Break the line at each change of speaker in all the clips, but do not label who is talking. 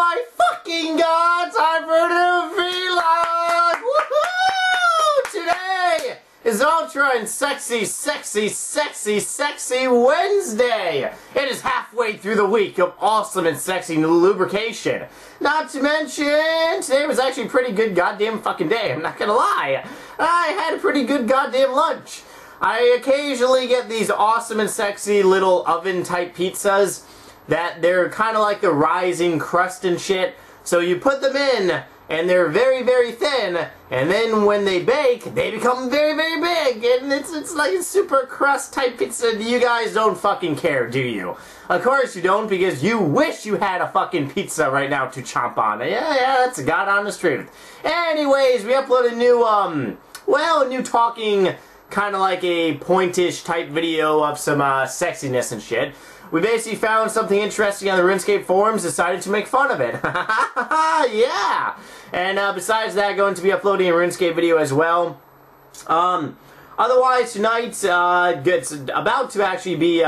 my fucking god, time for a new vlog! Woohoo! Today is Ultra and Sexy Wednesday! It is halfway through the week of awesome and sexy lubrication. Not to mention, today was actually a pretty good goddamn fucking day, I'm not gonna lie. I had a pretty good goddamn lunch. I occasionally get these awesome and sexy little oven-type pizzas that they're kind of like the rising crust and shit. So you put them in, and they're very, very thin, and then when they bake, they become very, very big, and it's like a super crust-type pizza. You guys don't fucking care, do you? Of course you don't, because you wish you had a fucking pizza right now to chomp on. Yeah, that's a god honest truth. Anyways, we uploaded a new, a new talking, kind of like a pointish type video of some sexiness and shit. We basically found something interesting on the RuneScape forums, decided to make fun of it. Yeah! And besides that, going to be uploading a RuneScape video as well. Otherwise, tonight, it's about to actually be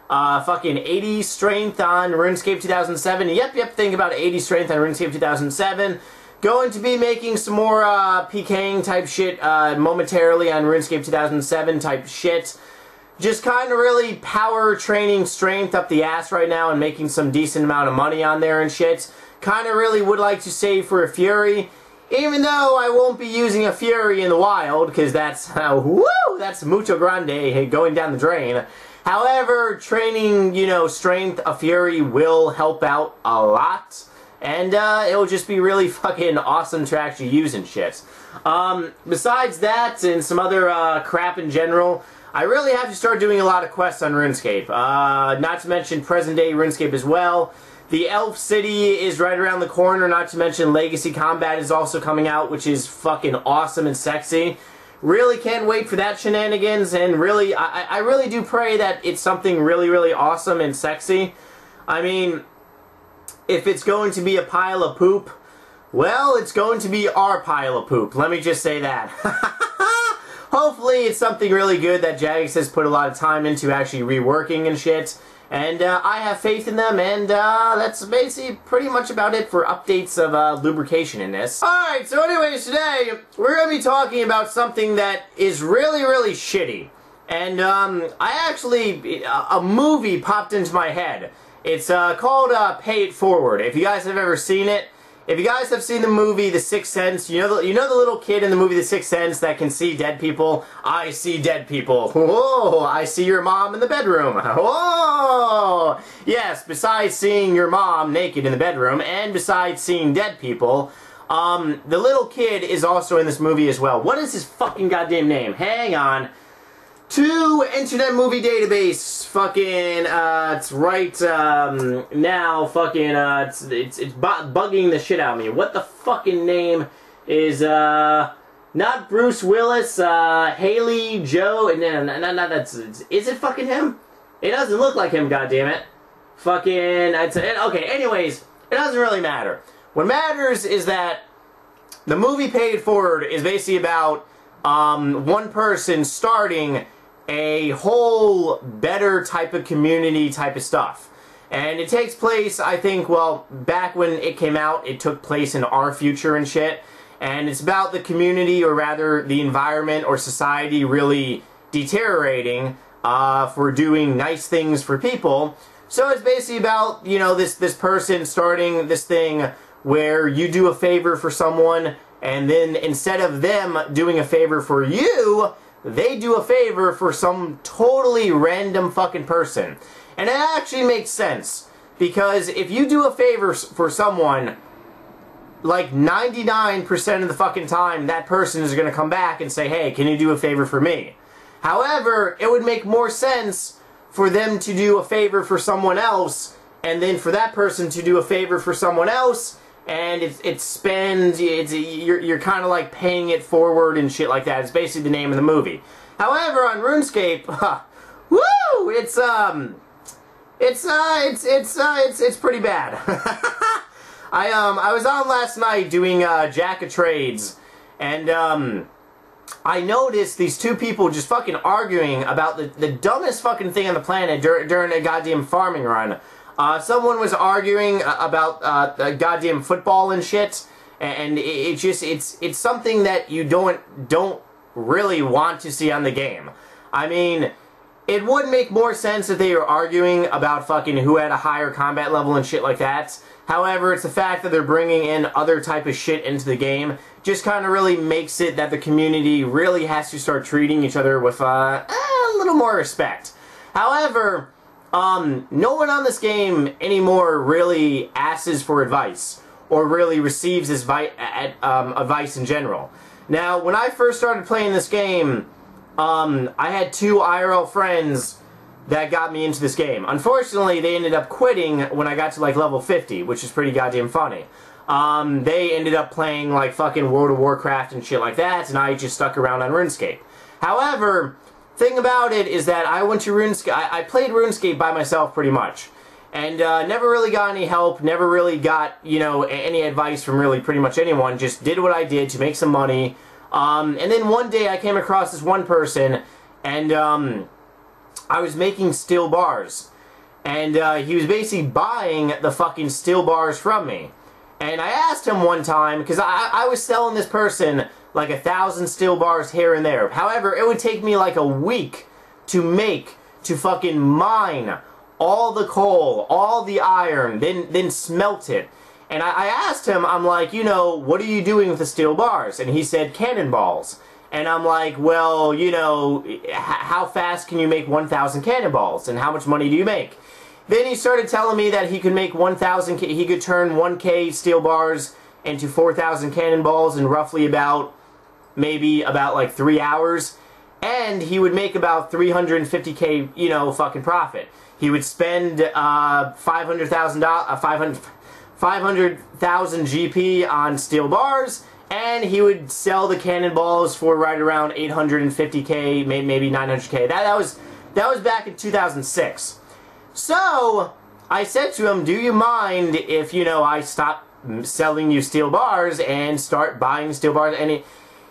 fucking 80 strength on RuneScape 2007. Yep, think about 80 strength on RuneScape 2007. Going to be making some more PKing type shit momentarily on RuneScape 2007 type shit. Just kind of really power training strength up the ass right now and making some decent amount of money on there and shit. Kind of really would like to save for a Fury. Even though I won't be using a Fury in the wild, because that's, woo, that's mucho grande going down the drain. However, training, you know, strength, a Fury will help out a lot. And it'll just be really fucking awesome to actually use and shit. Besides that, and some other crap in general, I really have to start doing a lot of quests on RuneScape. Not to mention present-day RuneScape as well. The Elf City is right around the corner, not to mention Legacy Combat is also coming out, which is fucking awesome and sexy. Really can't wait for that shenanigans, and really, I really do pray that it's something really, really awesome and sexy. I mean, if it's going to be a pile of poop, well, it's going to be our pile of poop. Let me just say that. Hopefully it's something really good that Jagex has put a lot of time into actually reworking and shit. And I have faith in them, and that's basically pretty much about it for updates of lubrication in this. Alright, so anyways, today we're going to be talking about something that is really, really shitty. And I actually, a movie popped into my head. It's called Pay It Forward. If you guys have ever seen it, if you guys have seen the movie The Sixth Sense, you know the little kid in the movie The Sixth Sense that can see dead people? I see dead people. Whoa, I see your mom in the bedroom. Whoa! Yes, besides seeing your mom naked in the bedroom, and besides seeing dead people, the little kid is also in this movie as well. What is his fucking goddamn name? Hang on. To Internet Movie Database, fucking, it's right, now, fucking, it's bugging the shit out of me. What the fucking name is, not Bruce Willis, Haley Joe, no, is it fucking him? It doesn't look like him, goddammit. Fucking, okay, anyways, it doesn't really matter. What matters is that the movie Pay It Forward is basically about, one person starting a whole better type of community type of stuff. And it takes place, I think, well, back when it came out, it took place in our future and shit. And it's about the community, or rather the environment or society really deteriorating for doing nice things for people. So it's basically about, you know, this person starting this thing where you do a favor for someone, and then instead of them doing a favor for you, they do a favor for some totally random fucking person. And it actually makes sense, because if you do a favor for someone, like 99% of the fucking time, that person is going to come back and say, hey, can you do a favor for me? However, it would make more sense for them to do a favor for someone else, and then for that person to do a favor for someone else, and it spends, you're kind of like paying it forward and shit like that. It's basically the name of the movie. However, on RuneScape, woo, it's pretty bad. I was on last night doing Jack of Trades, and I noticed these two people just fucking arguing about the dumbest fucking thing on the planet during a goddamn farming run. Someone was arguing about goddamn football and shit, and it's something that you don't really want to see on the game. I mean, it would make more sense if they were arguing about fucking who had a higher combat level and shit like that. However, it's the fact that they're bringing in other type of shit into the game just kind of really makes it that the community really has to start treating each other with a little more respect. However, no one on this game anymore really asks for advice or really receives advice in general. Now, when I first started playing this game, I had 2 IRL friends that got me into this game. Unfortunately, they ended up quitting when I got to like level 50, which is pretty goddamn funny. They ended up playing like fucking World of Warcraft and shit like that, and I just stuck around on RuneScape. However, thing about it is that I went to RuneScape. I played RuneScape by myself pretty much, and never really got any help. Never really got, you know, any advice from really pretty much anyone. Just did what I did to make some money. And then one day I came across this one person, and I was making steel bars, and he was basically buying the fucking steel bars from me. And I asked him one time, because I was selling this person like 1,000 steel bars here and there. However, it would take me like a week to fucking mine all the coal, all the iron, then smelt it. And I asked him, I'm like, you know, what are you doing with the steel bars? And he said, cannonballs. And I'm like, well, you know, how fast can you make 1,000 cannonballs? And how much money do you make? Then he started telling me that he could make 1,000, he could turn 1K steel bars into 4,000 cannonballs in roughly maybe about like 3 hours. And he would make about 350K, you know, fucking profit. He would spend 500,000 GP on steel bars, and he would sell the cannonballs for right around 850K, maybe 900K. That was back in 2006. So I said to him, do you mind if, you know, I stop selling you steel bars and start buying steel bars? And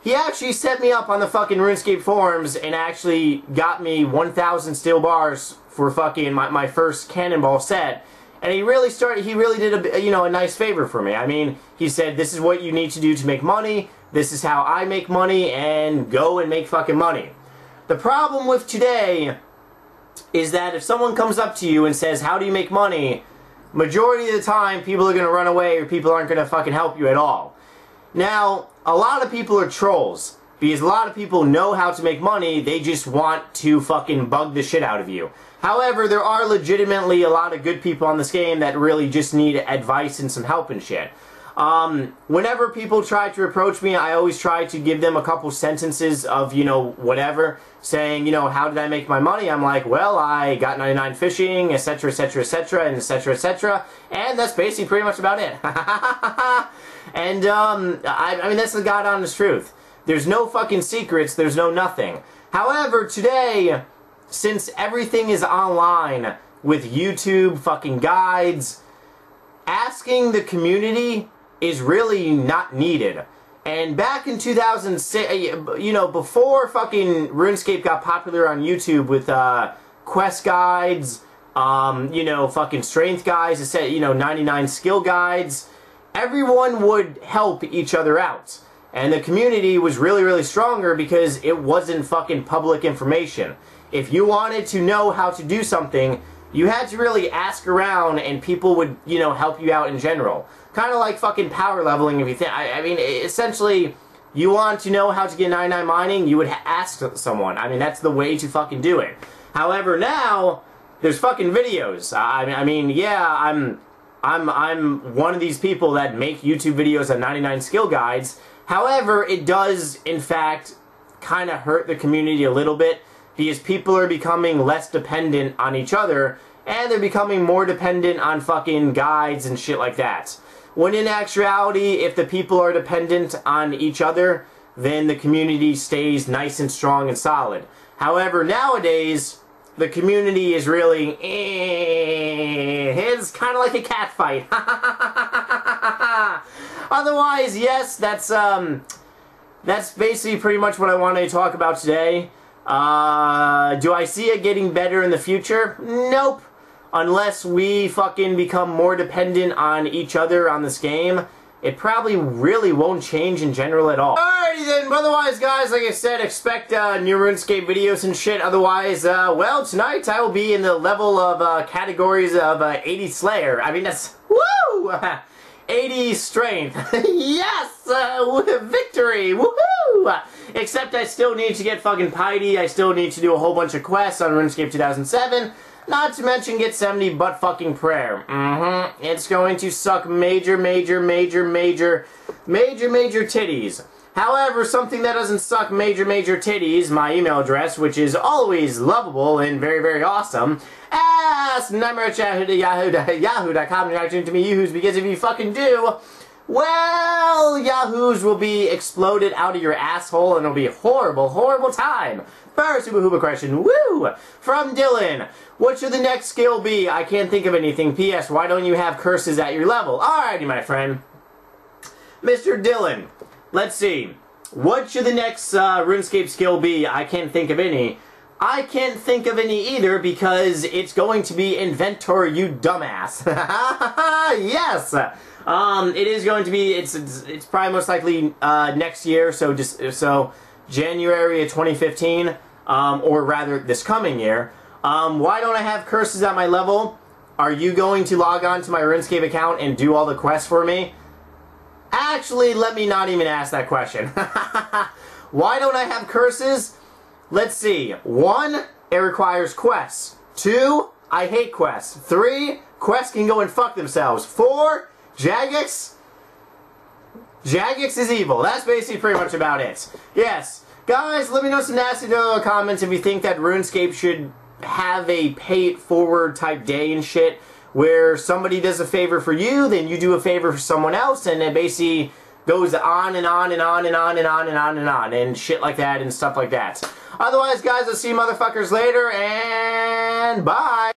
he actually set me up on the fucking RuneScape forums and actually got me 1,000 steel bars for fucking my first cannonball set. And he really did a nice favor for me. I mean, he said, this is what you need to do to make money, this is how I make money, and go and make fucking money. The problem with today is that if someone comes up to you and says, how do you make money, majority of the time people are going to run away or people aren't going to fucking help you at all. Now, a lot of people are trolls, because a lot of people know how to make money, they just want to fucking bug the shit out of you. However, there are legitimately a lot of good people on this game that really just need advice and some help and shit. Whenever people try to approach me, I always try to give them a couple sentences of, you know, whatever, saying, you know, how did I make my money? I'm like, well, I got 99 fishing, etc., etc., etc., and etc., etc., and that's basically pretty much about it. And, I mean, that's the god honest truth. There's no fucking secrets, there's no nothing. However, today, since everything is online with YouTube fucking guides, asking the community is really not needed. And back in 2006, you know, before fucking RuneScape got popular on YouTube with quest guides, you know, fucking strength guides, you know, 99 skill guides, everyone would help each other out. And the community was really, really stronger because it wasn't fucking public information. If you wanted to know how to do something, you had to really ask around and people would, you know, help you out in general. Kind of like fucking power leveling if you think. I mean, essentially, you want to know how to get 99 mining, you would ask someone. I mean, that's the way to fucking do it. However, now, there's fucking videos. I mean, yeah, I'm one of these people that make YouTube videos on 99 skill guides. However, it does, in fact, kind of hurt the community a little bit, because people are becoming less dependent on each other, and they're becoming more dependent on fucking guides and shit like that. When in actuality, if the people are dependent on each other, then the community stays nice and strong and solid. However, nowadays, the community is really, it's kind of like a cat fight. Otherwise, yes, that's basically pretty much what I wanted to talk about today. Do I see it getting better in the future? Nope. unless we fucking become more dependent on each other on this game, it probably really won't change in general at all. Alrighty then, but otherwise guys, like I said, expect new RuneScape videos and shit. Otherwise, well, tonight I will be in the level of categories of 80 Slayer. I mean, that's, woo! 80 Strength. Yes! Victory! Woohoo! Except I still need to get fucking Piety. I still need to do a whole bunch of quests on RuneScape 2007. Not to mention get 70 butt fucking prayer. It's going to suck major titties. However, something that doesn't suck major titties, my email address, which is always lovable and very awesome, ask NightmareRH yahoo.com and to me yahoos, because if you fucking do, well, yahoos will be exploded out of your asshole and it'll be a horrible time. First Hooba question, woo! From Dylan. What should the next skill be? I can't think of anything. P.S. Why don't you have curses at your level? Alrighty, my friend. Mr. Dylan, let's see. What should the next RuneScape skill be? I can't think of any. I can't think of any either because it's going to be Inventor, you dumbass. Yes! It is going to be, it's probably most likely next year, so January of 2015, or rather this coming year. Why don't I have curses at my level? Are you going to log on to my RuneScape account and do all the quests for me? Actually, let me not even ask that question. Why don't I have curses? Let's see. 1, it requires quests. 2, I hate quests. 3, quests can go and fuck themselves. 4, Jagex is evil. That's basically pretty much about it. Yes. Guys, let me know some nasty comments if you think that RuneScape should have a pay it forward type day and shit, where somebody does a favor for you, then you do a favor for someone else, and it basically goes on and on and on and on and on and on and on and shit like that and stuff like that. Otherwise, guys, I'll see you motherfuckers later, and bye!